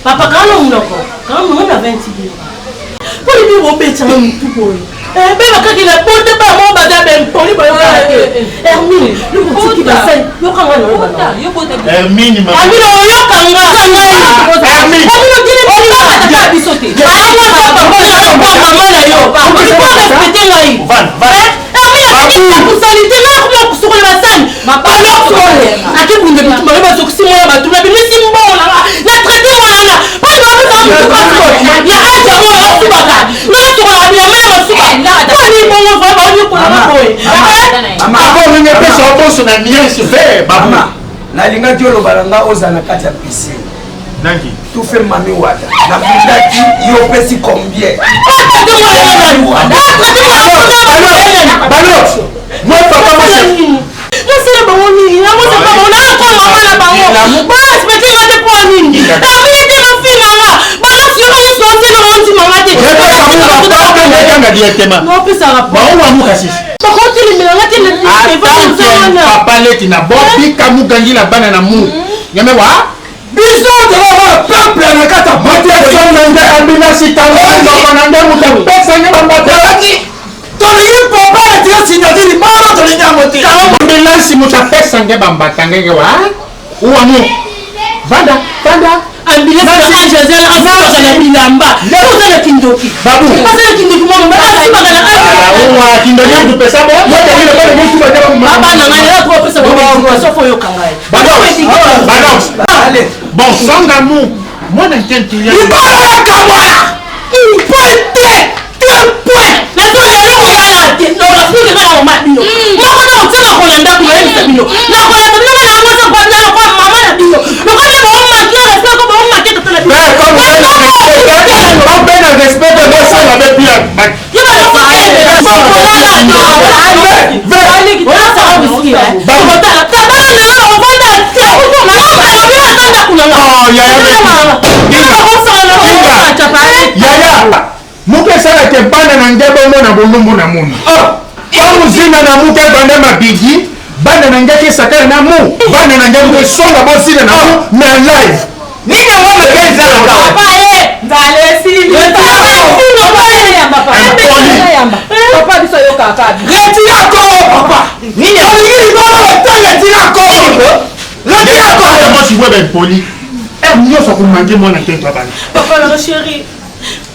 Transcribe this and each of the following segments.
Papa, quand on a 20 000. Pour les bureaux, c'est un tout pour eux. Même quand il a porté par mon bazar, pour les bureaux, Hermine, le petit qui va faire, le camera, Hermine, na linga diolo balanga ozana kati ya piscine. Nangi. Tu fais mami wada. Na bundaki yo pesi combien? Balo. Moi papa moi c'est bon ni, moi c'est pas bon là quoi maman la bango. Moi c'est pas de point ni. Hermine de ma fille maman. Balo si on est sorti dans mon dit maman te. Non plus ça rapport. Ba mu kasi. Par contre il me l'a dit papa leti na bobi kamu gangi la bana na mu. Yame wa? Biso de la peuple na kata Mati sonde ambina sitanga na nda muta pesa nyama mbataki. Toli papa na tia sinadili mara toli nyamote. Ambina si muta pesa ngeba mbatangenge wa? Uamu. Vanda. Ambila na Josel afaka na bilamba. Leo za kindoki. Babu. Asa kindoki mama bana uwa kindoki ndu pesa bo. Moto ile bado mtu baada baba na ngani kwa pesa kwa sofo yo kangai. Balance. Allez. Bon, songa mu. Mwana nkentulia. Ibala kamwana. Pointe. Point. Na to lelo ko ya te. No la fike kana mama bino. Mama na otela ko nda ku na bino. Na ko ya bino na ngoza kwa na kwa mama na bino. No ko na mama na na sako mama te to la bino. Comme ben respect de moi ça va bien. Yo ba ko Yaya muke sana ke bana na ngebe mona bolumbu na munu. Kamu zina na muke bana mabigi bana na ngeke sakana na mu bana na ngebe songa bosina na mu na live. Nige wala keza na papa ndale si papa biso yo kaka leti yako papa nige oligiri ko ta leti yako leti yako moi je vois ben poli. Nyo so kumange mwana kento bana. Papa la chérie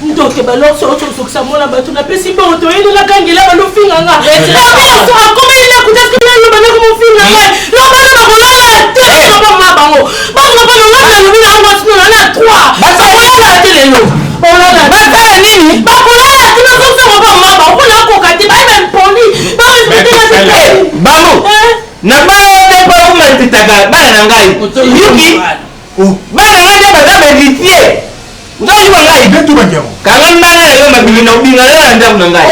ndoke balor so ça mona batu na pesi ba oto ende la kangela ba lo finganga so akoma ila kuteska na lo bana ko finganga lo bana ba ko la te so ba ma bango ba ko ba lo la lo bina ngo sino na 3 ba so la te le lo ona la ba ta nini ba ko la te na so so ba ma ba ko la ko ka te ba ben poli ba respecte na te bango na ba te ba ko ma te taga ba na ngai yuki bana ngai ba ba ritie ngai ba ngai betu banjamo kanga mbana lelo mabili na ubinga lelo nda kuna ngai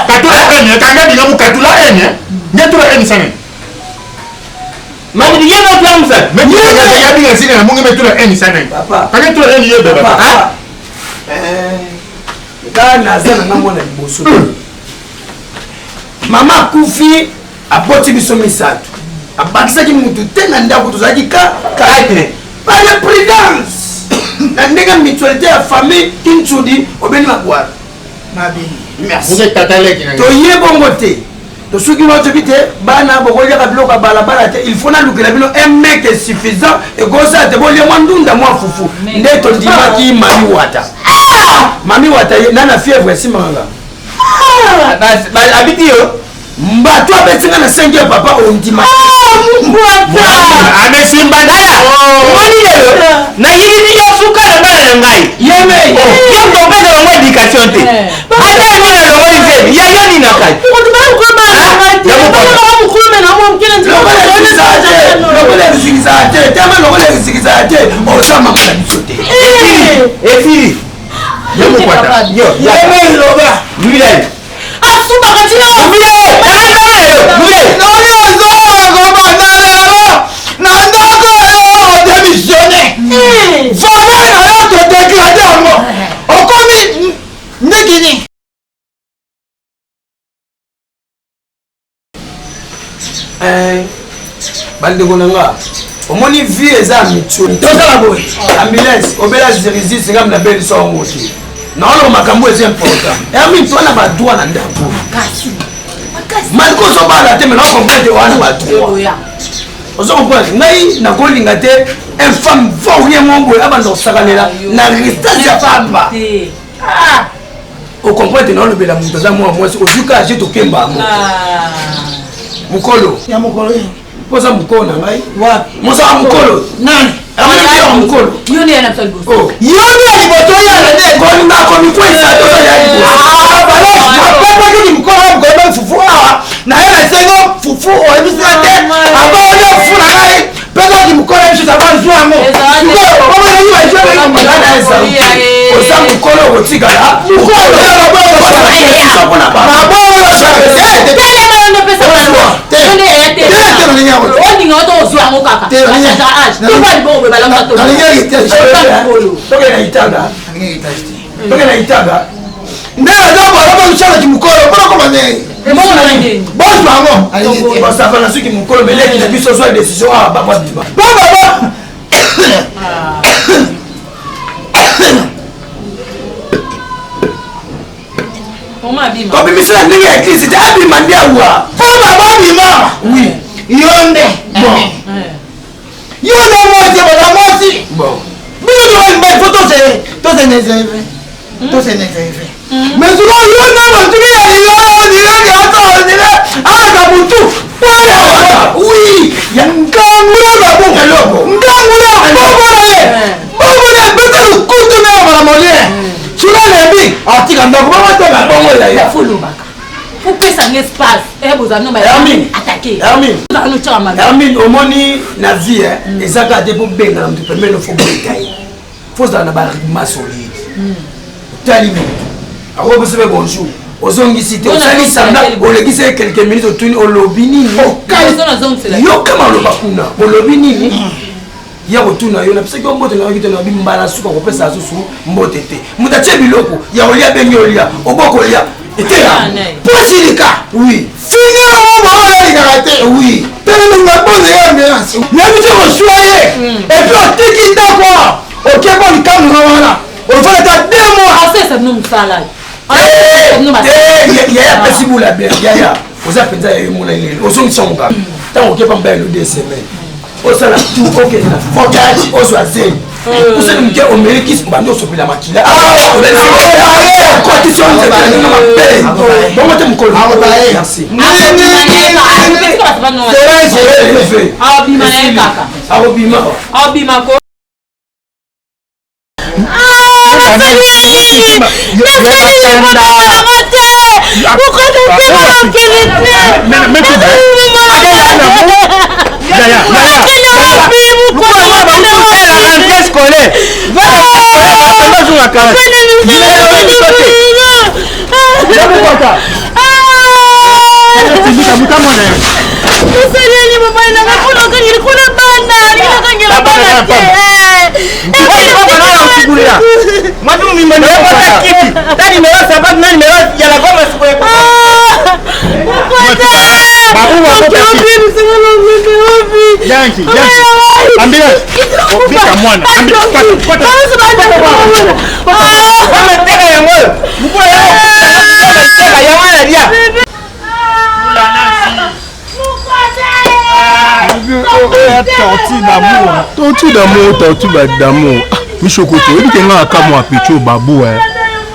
katula enye kanga dinga mu katula enye ngetula enye sana mabili yeno tlamsa metu ya dinga sina na mungi metula enye sana papa kanga tula enye yebe papa kana zana na mwana liboso mama kufi aboti biso misatu abakisaki mutu te na ndako tozalaki ka par le prudence na ndenge mutualité ya famille kintsudi obeni mabwara mabini merci toye bongo te tosuki notobi te bana bokoliaka biloko ya balabala te il faut nalukela bino un mec suffisant ekozala te bolia mwa ndunda mwa fufu nde tondimaki mami wata nana fièvre esimanga abiti yo mbato abetinga na 5 ya papa ondima amesimba dala moni lelo na yini yo suka na bana ngai yeme yo ko pesa ngo education te ata ngo na ngo ife ya yo ni nakai ko tuma ko ba ngai ya mo ko me na mo kile nti lokole zigizate osama mala bisote efiri yo mo kwata yo yeme loba mile asuba katina mile balde konanga omoni vie eza mitu tozala boye ambulance obela zerizi singa mna beli so ngoti na ono makambo eza important ami twana ba droit na ndako malko so bala te mais non comprendre wana ba droit ozo comprendre ngai na kolinga te une femme va rien mon boy abanda osakanela na restage ya pamba o comprendre na ono bela mutu za moi ojuka je to kemba mo mukolo ya mukolo posa mukolo na ngai wapi mosa mukolo nani amana mukolo yoni yana msalbo yoni aliboto yana ne ko ngako ni kwesa to ya aliboto bala papa ni mukolo mukolo fufu na yana sengo fufu o ebisate aba ole fufu na ngai pesa ki mukolo mshi sababu zwa mo ko mama ni wa jwa ngana esa osa mukolo otikala mukolo ya baba ko na baba Comme il s'est dit à l'église, c'est un demandé à voir. Oui. Yonde. Bon. Yonde moi aussi. Bon. Mais nous devons une photo c'est tout c'est nécessaire. Tout c'est nécessaire. Mais souvent yonde moi tu dis ah kabutu. Oui. Ngangula babu. Ngangula babu. Peut-être couteau na malien. Tu l'as dit, article ndako mama te ba bongo la ya fulu baka. Pour que ça n'espace, bozano ba attaquer. Hermine. Nous tcha ma. Hermine omoni na vie ezaka de pour benga na mtu pembe no faut betailler. Faut ça na ba ma solide. Tali mi. Ako bosebe bonjour. Ozongi cité, osali sanda, olegise quelques minutes otuni olobini. Yo kama lo bakuna, olobini. Ya otuna yo na pesa ko mbote na ngito na bimbala suka ko pesa susu mbote te muta che biloko ya olia bengi olia oboko olia etela posilika oui finga mo ba ya karate oui tele nga pose ya menace ya mi ko choyer et puis on tiki d'accord OK bon comme voilà on va ta demo assez ça nous sala ya pesi bula bien ya oza penza ya mona ile ozongi songa tango ke pamba le 2 semaines osala tout OK na fokati oswaze useni mke omeriki mbando sopila makila condition de la paix bon te mkolo merci abima ko tortue d'amour, tortue d'amour. Michokoto, il y a un cas Picho Babou.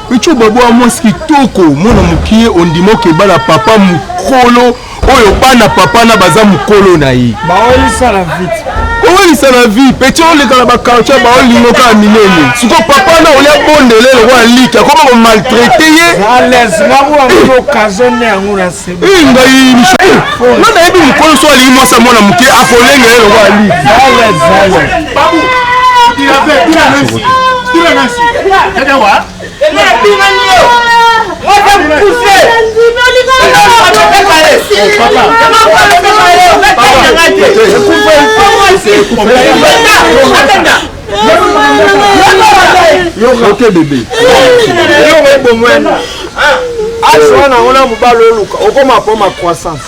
Picho Babou a moins kitoko. Mon amuki, on dit que bala papa mukolo. Oyo bana papa na baza mukolo na yi. Ba oli ça la vite. Comment il ça la vie? Petit on les dans la quartier ba oli ngoka minene. Siko papa na olia bondele le roi lika. Comment on maltraité ye? À l'aise, na mo occasion ne angura se. Ngai micho. Na na ebi mukolo so ali mo sa mona muke akolenge le roi lika. À l'aise. Babu. Tira nasi. Dada wa? Ele bimanio. Wata pousser. Ok bébé. Croissance.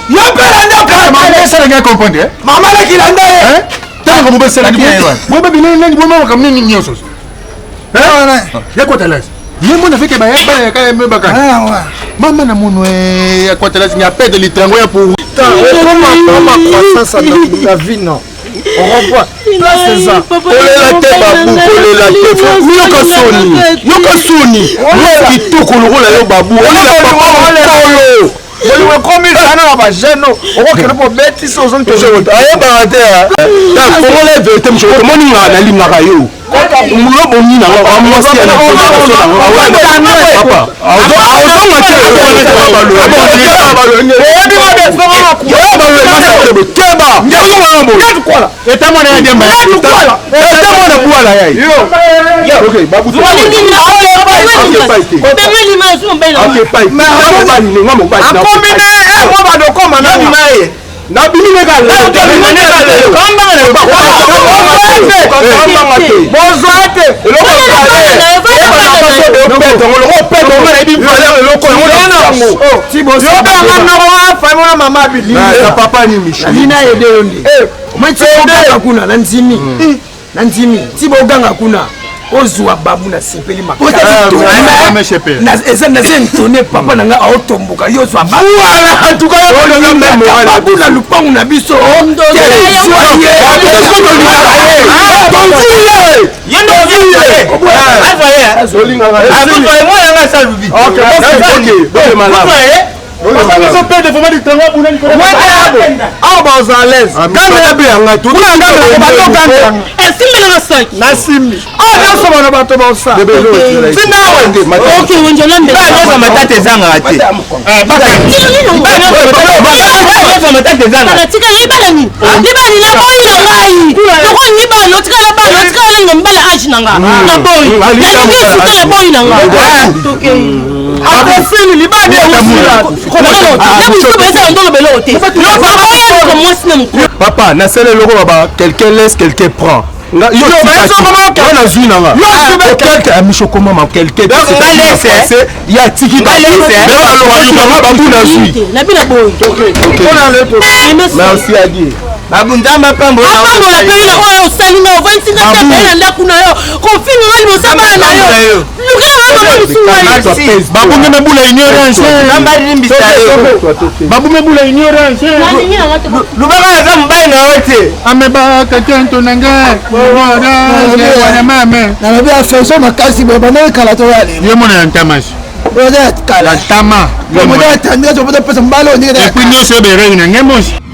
yo mpe landa mamesalanga comprendre mama nakilanda ye tanaka mobesalaki bobebileni bomamaka nini nyonso yakwatelasi ye mona feke bayabaka mama na mono yakwatelasi ngapete litrango ya pour la vie non on revoit là c'est ça kolela te babu kolela te yoka soni kitoko lokola yo babu olela papa olinga komi sana na bajeno okokende po betisa ayebaka te kongola vérité mosoko tomoninga nalingaka yo mulobo nina amwasi ya nanzimi kuna ozwa babu na sepeli makasi eza ntone papa na nga aotomboka yozwa babu na lupangu na biso papa nasele loko baba quelqu'un laisse quelqu'un prend babundamba pambola oyo osalinga ovansinga tapela ndaku na yo kofinga ngali mosambala na yo babunge mebula ignorance babunge mebula ignorance lubaka yaza mobali na yo te amebaka tento na ngai wana mame nalobi afeso makasi boye banekala toyale ye mona ya ntamasi ntama epui nyonso yo berenge na ngai mosi